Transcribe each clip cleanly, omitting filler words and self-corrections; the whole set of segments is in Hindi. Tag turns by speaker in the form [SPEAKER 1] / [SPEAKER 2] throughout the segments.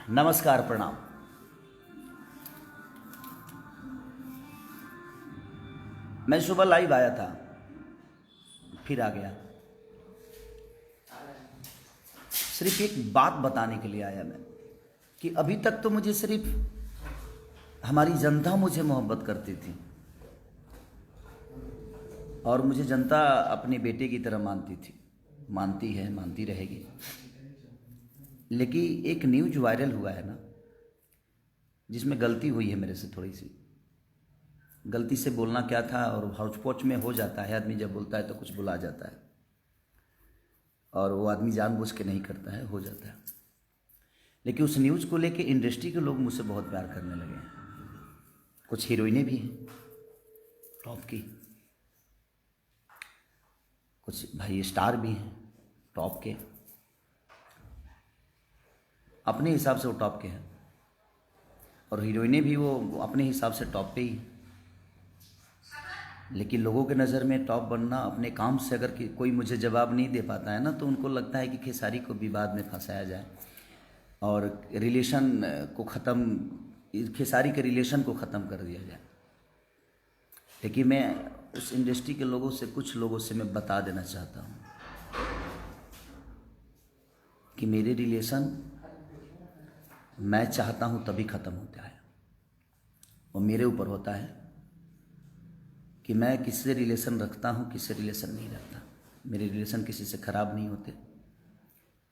[SPEAKER 1] नमस्कार, प्रणाम। मैं सुबह लाइव आया था, फिर आ गया। सिर्फ एक बात बताने के लिए आया मैं कि अभी तक तो मुझे सिर्फ हमारी जनता मुझे मोहब्बत करती थी और मुझे जनता अपने बेटे की तरह मानती थी, मानती है, मानती रहेगी। लेकिन एक न्यूज वायरल हुआ है ना, जिसमें गलती हुई है मेरे से, थोड़ी सी गलती से बोलना क्या था, और हाउच पौच में हो जाता है। आदमी जब बोलता है तो कुछ बुला जाता है, और वो आदमी जानबूझ के नहीं करता है, हो जाता है। लेकिन उस न्यूज़ को लेके इंडस्ट्री के लोग मुझसे बहुत प्यार करने लगे हैं। कुछ हीरोइनें भी हैं टॉप की, कुछ भाई स्टार भी हैं टॉप के, अपने हिसाब से वो टॉप के हैं, और हीरोइनें भी वो अपने हिसाब से टॉप पे ही। लेकिन लोगों के नज़र में टॉप बनना अपने काम से, अगर कोई मुझे जवाब नहीं दे पाता है ना, तो उनको लगता है कि खेसारी को विवाद में फंसाया जाए और रिलेशन को ख़त्म, खेसारी के रिलेशन को ख़त्म कर दिया जाए। लेकिन मैं उस इंडस्ट्री के लोगों से, कुछ लोगों से मैं बता देना चाहता हूँ कि मेरे रिलेशन मैं चाहता हूँ तभी ख़त्म होता है, और मेरे ऊपर होता है कि मैं किससे रिलेशन रखता हूँ, किससे रिलेशन नहीं रखता। मेरे रिलेशन किसी से ख़राब नहीं होते,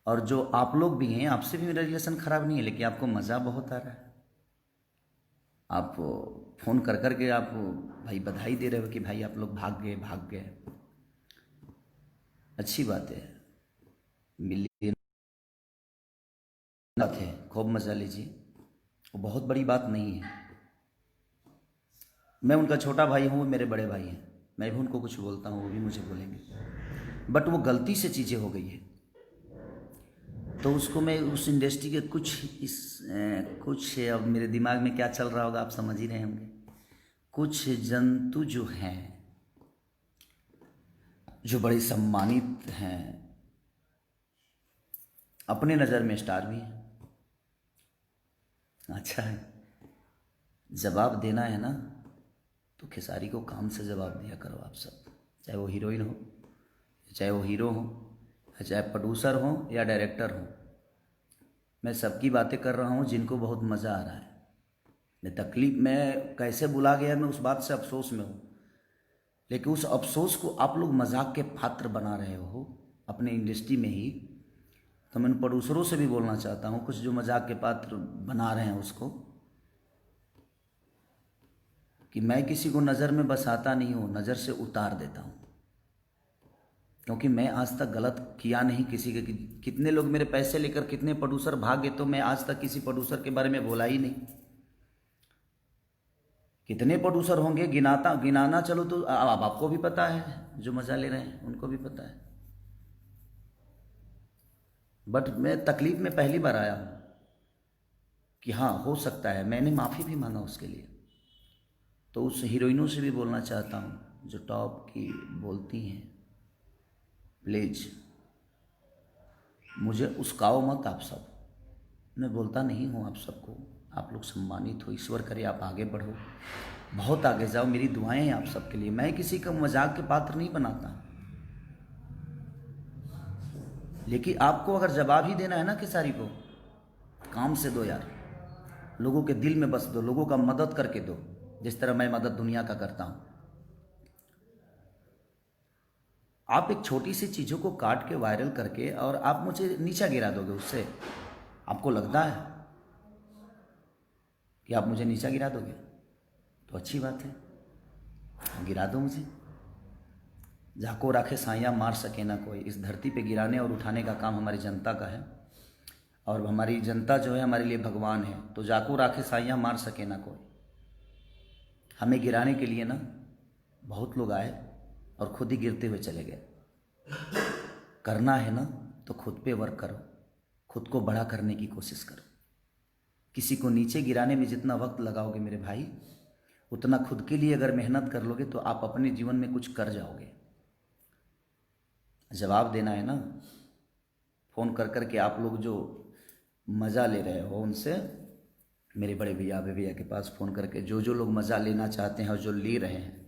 [SPEAKER 1] और जो आप लोग भी हैं, आपसे भी मेरा रिलेशन ख़राब नहीं है, लेकिन आपको मज़ा बहुत आ रहा है। आप फ़ोन कर कर के आप भाई बधाई दे रहे हो कि भाई आप लोग भाग गए, भाग गए। अच्छी बात है, मिलियन बात है, खूब मज़ा लीजिए, वो बहुत बड़ी बात नहीं है। मैं उनका छोटा भाई हूँ, वो मेरे बड़े भाई हैं, मैं भी उनको कुछ बोलता हूँ, वो भी मुझे बोलेंगे। बट वो गलती से चीज़ें हो गई है, तो उसको मैं उस इंडस्ट्री के कुछ अब मेरे दिमाग में क्या चल रहा होगा आप समझ ही रहे होंगे। कुछ जंतु जो हैं, जो बड़े सम्मानित हैं, अपने नज़र में स्टार भी हैं। अच्छा है, जवाब देना है ना, तो खेसारी को काम से जवाब दिया करो आप सब, चाहे वो हीरोइन हो, चाहे वो हीरो हो, चाहे प्रोड्यूसर हो या डायरेक्टर हो। मैं सबकी बातें कर रहा हूँ जिनको बहुत मज़ा आ रहा है। मैं तकलीफ में कैसे बुला गया, मैं उस बात से अफसोस में हूँ, लेकिन उस अफसोस को आप लोग मजाक के पात्र बना रहे हो अपने इंडस्ट्री में ही। तो मैं प्रोड्यूसरों से भी बोलना चाहता हूँ, कुछ जो मजाक के पात्र बना रहे हैं उसको, कि मैं किसी को नज़र में बसाता नहीं हूँ, नज़र से उतार देता हूँ। क्योंकि मैं आज तक गलत किया नहीं किसी के। कितने लोग मेरे पैसे लेकर, कितने प्रोड्यूसर भागे, तो मैं आज तक किसी प्रोड्यूसर के बारे में बोला ही नहीं। कितने प्रोड्यूसर होंगे, गिनाना चलो तो अब आपको भी पता है, जो मज़ा ले रहे हैं उनको भी पता है। बट मैं तकलीफ में पहली बार आया हूँ कि हाँ हो सकता है, मैंने माफ़ी भी मांगा उसके लिए। तो उस हीरोइनों से भी बोलना चाहता हूँ जो टॉप की बोलती हैं, प्लीज़ मुझे उस्काओ मत आप सब। मैं बोलता नहीं हूँ आप सबको, आप लोग सम्मानित हो, ईश्वर करे आप आगे बढ़ो, बहुत आगे जाओ, मेरी दुआएं हैं आप सबके लिए। मैं किसी का मजाक के पात्र नहीं बनाता, लेकिन आपको अगर जवाब ही देना है ना खेसारी को, काम से दो यार, लोगों के दिल में बस दो, लोगों का मदद करके दो, जिस तरह मैं मदद दुनिया का करता हूँ। आप एक छोटी सी चीज़ों को काट के वायरल करके और आप मुझे नीचा गिरा दोगे, उससे आपको लगता है कि आप मुझे नीचा गिरा दोगे, तो अच्छी बात है, गिरा दो मुझे। जाको राखे साइयाँ मार सके ना कोई, इस धरती पे गिराने और उठाने का काम हमारी जनता का है, और हमारी जनता जो है हमारे लिए भगवान है। तो जाको राखे साइयाँ मार सके ना कोई, हमें गिराने के लिए ना बहुत लोग आए और खुद ही गिरते हुए चले गए। करना है ना तो खुद पे वर्क करो, खुद को बड़ा करने की कोशिश करो। किसी को नीचे गिराने में जितना वक्त लगाओगे मेरे भाई, उतना खुद के लिए अगर मेहनत कर लोगे तो आप अपने जीवन में कुछ कर जाओगे। जवाब देना है ना, फ़ोन कर कर के आप लोग जो मज़ा ले रहे हो उनसे मेरे बड़े भैया भैया के पास फ़ोन करके, जो जो लोग मज़ा लेना चाहते हैं और जो ले रहे हैं,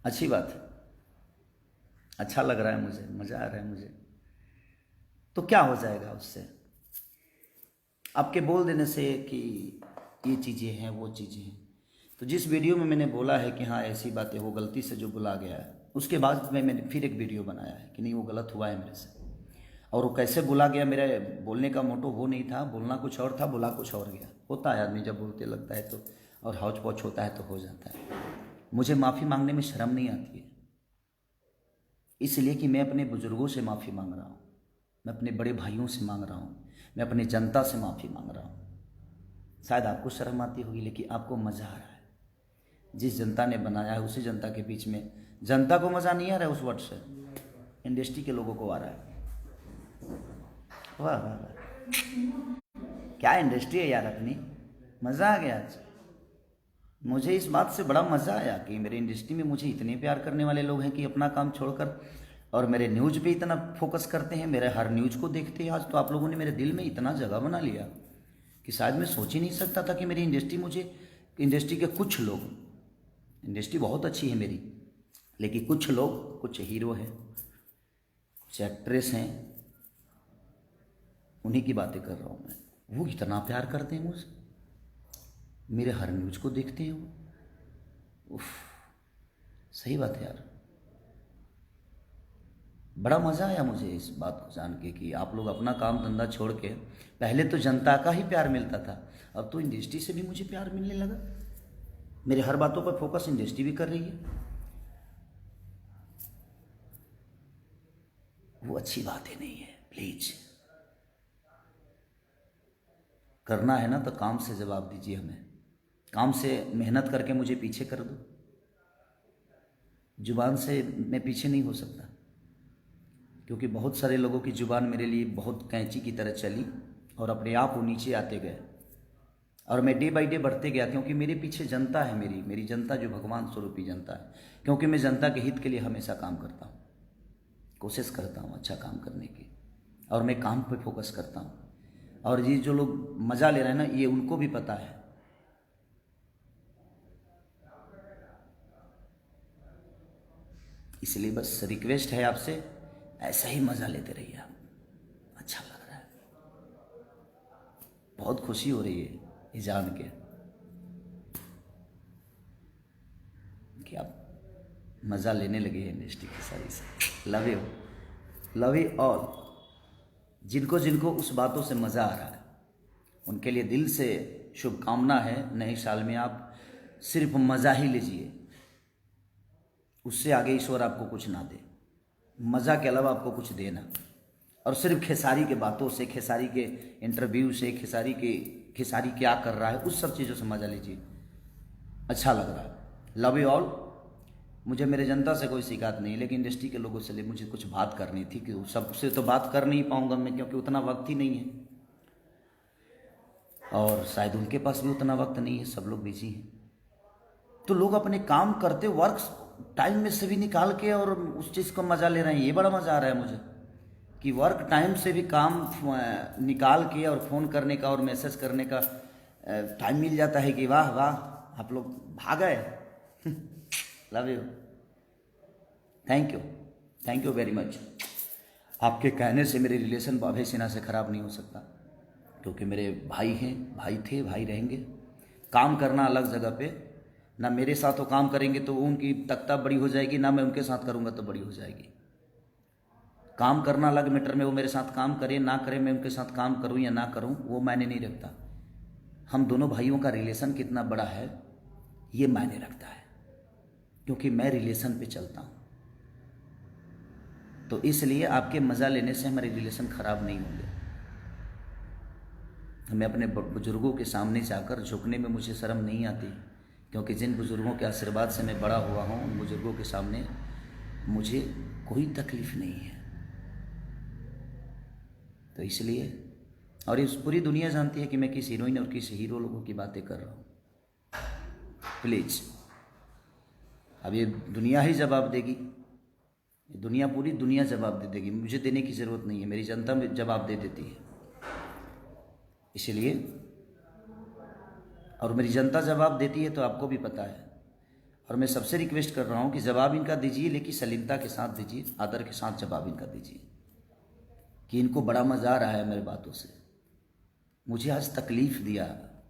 [SPEAKER 1] अच्छी बात है, अच्छा लग रहा है मुझे, मज़ा आ रहा है मुझे। तो क्या हो जाएगा उससे? आपके बोल देने से कि ये चीज़ें हैं वो चीज़ें हैं। तो जिस वीडियो में मैंने बोला है कि हाँ ऐसी बातें हो, गलती से जो बुला गया है, उसके बाद मैंने फिर एक वीडियो बनाया है कि नहीं वो गलत हुआ है मेरे से, और वो कैसे बुला गया, मेरे बोलने का मोटो वो नहीं था, बोलना कुछ और था, बुला कुछ और गया। होता है, आदमी जब बोलते लगता है तो और हौच पौच होता है तो हो जाता है। मुझे माफ़ी मांगने में शर्म नहीं आती है, इसलिए कि मैं अपने बुज़ुर्गों से माफ़ी मांग रहा हूँ, मैं अपने बड़े भाइयों से मांग रहा हूँ, मैं अपनी जनता से माफ़ी मांग रहा हूँ। शायद आपको शर्म आती होगी, लेकिन आपको मज़ा आ रहा है। जिस जनता ने बनाया है उसी जनता के बीच में, जनता को मज़ा नहीं आ रहा है उस वर्ड से, इंडस्ट्री के लोगों को आ रहा है। वाह वाह वाह, क्या इंडस्ट्री है यार अपनी, मज़ा आ गया आज। मुझे इस बात से बड़ा मज़ा आया कि मेरे इंडस्ट्री में मुझे इतने प्यार करने वाले लोग हैं कि अपना काम छोड़कर और मेरे न्यूज़ पे इतना फोकस करते हैं, मेरे हर न्यूज़ को देखते हैं। आज तो आप लोगों ने मेरे दिल में इतना जगह बना लिया कि शायद मैं सोच ही नहीं सकता था कि मेरी इंडस्ट्री, मुझे इंडस्ट्री के कुछ लोग, इंडस्ट्री बहुत अच्छी है मेरी, लेकिन कुछ लोग, कुछ हीरो हैं, कुछ एक्ट्रेस हैं, उन्हीं की बातें कर रहा हूँ मैं। वो इतना प्यार करते हैं मुझसे, मेरे हर न्यूज़ को देखते हैं वो। उफ, सही बात है यार, बड़ा मज़ा आया मुझे इस बात को जान के कि आप लोग अपना काम धंधा छोड़ के, पहले तो जनता का ही प्यार मिलता था, अब तो इंडस्ट्री से भी मुझे प्यार मिलने लगा। मेरे हर बातों पर फोकस इंडस्ट्री भी कर रही है, वो अच्छी बात ही नहीं है। प्लीज करना है ना तो काम से जवाब दीजिए हमें, काम से मेहनत करके मुझे पीछे कर दो। जुबान से मैं पीछे नहीं हो सकता, क्योंकि बहुत सारे लोगों की जुबान मेरे लिए बहुत कैंची की तरह चली और अपने आप वो नीचे आते गए, और मैं डे बाई डे बढ़ते गया, क्योंकि मेरे पीछे जनता है, मेरी जनता जो भगवान स्वरूपी जनता है। क्योंकि मैं जनता के हित के लिए हमेशा काम करता हूँ, कोशिश करता हूँ अच्छा काम करने की, और मैं काम पे फोकस करता हूँ। और ये जो लोग मज़ा ले रहे हैं ना, ये उनको भी पता है। इसलिए बस रिक्वेस्ट है आपसे, ऐसा ही मज़ा लेते रहिए आप, अच्छा लग रहा है, बहुत खुशी हो रही है ये जान के कि आप मज़ा लेने लगे हैं इंडस्ट्री की सारी से। Love you, love you all. जिनको जिनको उस बातों से मज़ा आ रहा है उनके लिए दिल से शुभकामना है। नए साल में आप सिर्फ मज़ा ही लीजिए, उससे आगे ईश्वर आपको कुछ ना दे, मज़ा के अलावा आपको कुछ देना। और सिर्फ खेसारी के बातों से, खेसारी के इंटरव्यू से, खेसारी क्या कर रहा है, उस सब चीज़ों से मज़ा लीजिए, अच्छा लग रहा है। Love you all. मुझे मेरे जनता से कोई शिकायत नहीं, लेकिन इंडस्ट्री के लोगों से मुझे कुछ बात करनी थी कि सबसे तो बात कर नहीं पाऊंगा मैं, क्योंकि उतना वक्त ही नहीं है, और शायद उनके पास भी उतना वक्त नहीं है, सब लोग बिजी हैं। तो लोग अपने काम करते वर्क टाइम में से भी निकाल के और उस चीज़ को मज़ा ले रहे हैं। ये बड़ा मज़ा आ रहा है मुझे कि वर्क टाइम से भी काम निकाल के और फ़ोन करने का और मैसेज करने का टाइम मिल जाता है कि वाह वाह आप लोग भाग गए। Love you, thank you very much. आपके कहने से मेरे रिलेशन बाबे सिन्हा से ख़राब नहीं हो सकता, क्योंकि मेरे भाई हैं, भाई थे, भाई रहेंगे। काम करना अलग जगह पे, ना मेरे साथ वो काम करेंगे तो उनकी तख्ता बड़ी हो जाएगी, ना मैं उनके साथ करूँगा तो बड़ी हो जाएगी। काम करना अलग मैटर में, वो मेरे साथ काम करें ना करें, मैं उनके साथ काम करूँ या ना करूँ वो मायने नहीं रखता। हम दोनों भाइयों का रिलेशन कितना बड़ा है ये मायने रखता है, क्योंकि मैं रिलेशन पे चलता हूँ। तो इसलिए आपके मज़ा लेने से हमारे रिलेशन ख़राब नहीं होंगे। हमें अपने बुज़ुर्गों के सामने जाकर झुकने में मुझे शर्म नहीं आती, क्योंकि जिन बुज़ुर्गों के आशीर्वाद से मैं बड़ा हुआ हूँ, उन बुज़ुर्गों के सामने मुझे कोई तकलीफ़ नहीं है। तो इसलिए, और इस पूरी दुनिया जानती है कि मैं किस हीरोइन और किस हीरो लोगों की बातें कर रहा हूँ। प्लीज़, अब ये दुनिया ही जवाब देगी ये दुनिया, पूरी दुनिया जवाब दे देगी, मुझे देने की ज़रूरत नहीं है, मेरी जनता में जवाब दे देती है। इसलिए, और मेरी जनता जवाब देती है तो आपको भी पता है। और मैं सबसे रिक्वेस्ट कर रहा हूँ कि जवाब इनका दीजिए, लेकिन सलीमता के साथ दीजिए, आदर के साथ जवाब इनका दीजिए, कि इनको बड़ा मज़ा आ रहा है मेरे बातों से। मुझे आज तकलीफ़ दिया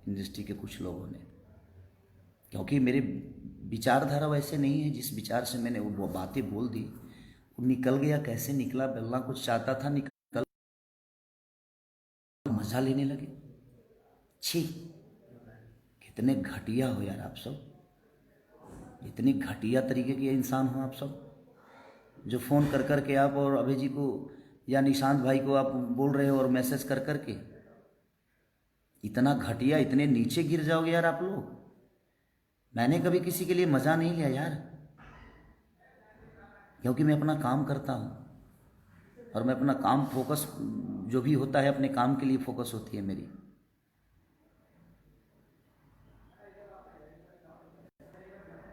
[SPEAKER 1] इंडस्ट्री के कुछ लोगों ने, क्योंकि मेरे विचारधारा वैसे नहीं है। जिस विचार से मैंने वो बातें बोल दी, वो निकल गया, कैसे निकला, बोलना कुछ चाहता था, निकल, मज़ा लेने लगे। छी, कितने घटिया हो यार आप सब, इतनी घटिया तरीके के इंसान हो आप सब, जो फ़ोन कर कर के आप और अभय जी को या निशांत भाई को आप बोल रहे हो और मैसेज कर कर के। इतना घटिया, इतने नीचे गिर जाओगे यार आप लोग। मैंने कभी किसी के लिए मज़ा नहीं लिया यार, क्योंकि मैं अपना काम करता हूँ और मैं अपना काम फोकस, जो भी होता है अपने काम के लिए फोकस होती है मेरी।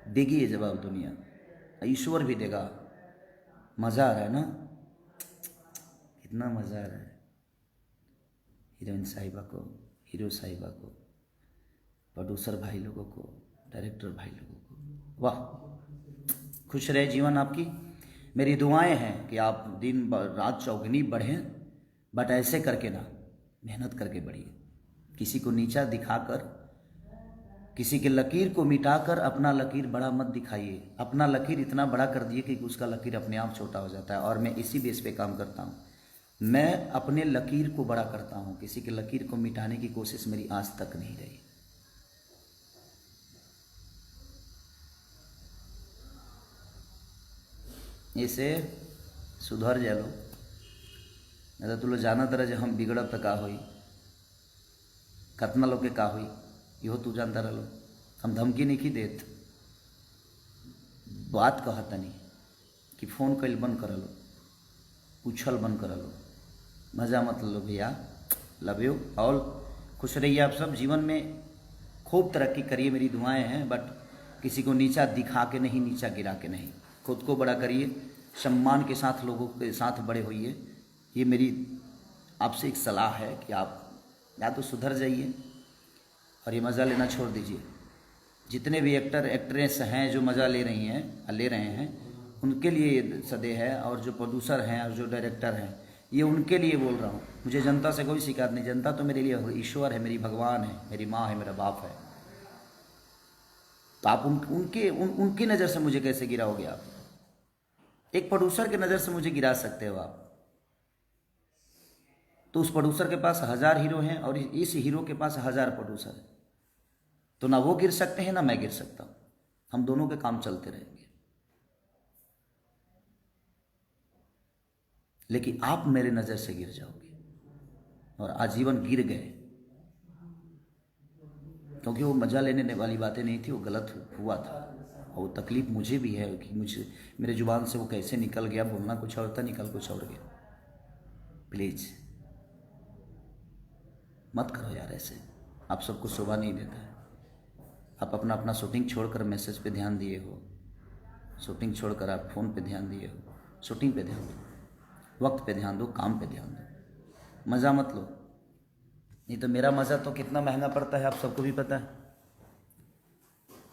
[SPEAKER 1] देगी ये जवाब दुनिया, ईश्वर भी देगा। मज़ा आ रहा है ना, कितना मज़ा आ रहा है। हीरोइन साहिबा को, हीरो साहिबा को, प्रोड्यूसर भाई लोगों को, डायरेक्टर भाई लोगों को, वाह, खुश रहे जीवन आपकी। मेरी दुआएं हैं कि आप दिन रात चौगुनी बढ़ें, बट ऐसे करके ना, मेहनत करके बढ़िए। किसी को नीचा दिखाकर, किसी के लकीर को मिटाकर अपना लकीर बड़ा मत दिखाइए। अपना लकीर इतना बड़ा कर दिए कि उसका लकीर अपने आप छोटा हो जाता है। और मैं इसी बेस पे काम करता हूँ, मैं अपने लकीर को बड़ा करता हूँ, किसी के लकीर को मिटाने की कोशिश मेरी आज तक नहीं रही। ऐसे सुधर जा लो, नहीं तो तू लोग जाना तरह जो हम बिगड़ब तो का होई, कतना लोग के का हुई, इहो तू जानता रहो। हम धमकी नहीं की देत, बात कहता नहीं कि फ़ोन कल बंद कर लो, पूछल बंद कर लो, मज़ा मत लो भैया। लव यू ऑल, खुश रहिए आप सब, जीवन में खूब तरक्की करिए, मेरी दुआएं हैं। बट किसी को नीचा दिखा के नहीं, नीचा गिरा के नहीं, खुद को बड़ा करिए, सम्मान के साथ लोगों के साथ बड़े होइए। ये मेरी आपसे एक सलाह है कि आप या तो सुधर जाइए और ये मज़ा लेना छोड़ दीजिए। जितने भी एक्टर एक्ट्रेस हैं जो मज़ा ले रही हैं, ले रहे हैं, उनके लिए ये सदे है। और जो प्रोड्यूसर हैं और जो डायरेक्टर हैं, ये उनके लिए बोल रहा हूँ। मुझे जनता से कोई शिकायत नहीं, जनता तो मेरे लिए ईश्वर है, मेरी भगवान है, मेरी माँ है, मेरा बाप है। तो आप उनकी नज़र से मुझे कैसे गिराओगे आप? एक प्रोड्यूसर की नज़र से मुझे गिरा सकते हो आप, तो उस प्रोड्यूसर के पास 1000 हीरो हैं और इस हीरो के पास 1000 प्रोड्यूसर है, तो ना वो गिर सकते हैं ना मैं गिर सकता हूँ। हम दोनों के काम चलते रहेंगे। लेकिन आप मेरे नज़र से गिर जाओगे और आजीवन गिर गए, क्योंकि वो मज़ा लेने वाली बातें नहीं थी, वो गलत हुआ था। और वो तकलीफ़ मुझे भी है कि मुझे, मेरे जुबान से वो कैसे निकल गया, बोलना कुछ और था, निकल कुछ और गया। प्लीज़ मत करो यार ऐसे, आप सबको शोभा नहीं देता है। आप अपना अपना शूटिंग छोड़कर मैसेज पे ध्यान दिए हो, शूटिंग छोड़कर आप फ़ोन पे ध्यान दिए हो। शूटिंग पे ध्यान दो, वक्त पे ध्यान दो, काम पे ध्यान दो, मज़ा मत लो। नहीं तो मेरा मज़ा तो कितना महंगा पड़ता है आप सबको भी पता है,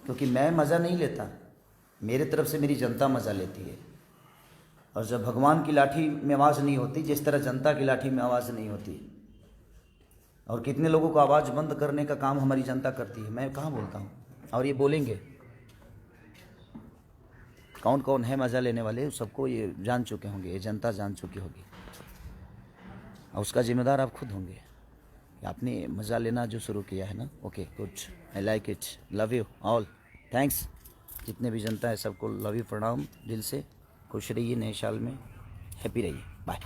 [SPEAKER 1] क्योंकि मैं मज़ा नहीं लेता, मेरे तरफ से मेरी जनता मज़ा लेती है। और जब भगवान की लाठी में आवाज़ नहीं होती, जिस तरह जनता की लाठी में आवाज़ नहीं होती, और कितने लोगों को आवाज़ बंद करने का काम हमारी जनता करती है, मैं कहाँ बोलता हूँ। और ये बोलेंगे कौन कौन है मज़ा लेने वाले, सबको ये जान चुके होंगे, ये जनता जान चुकी होगी, और उसका जिम्मेदार आप खुद होंगे कि आपने मज़ा लेना जो शुरू किया है ना। Okay good, I like it, love you all, thanks. जितने भी जनता है सबको लव यू, प्रणाम दिल से। खुश रहिए, नए साल में हैप्पी रहिए, बाय।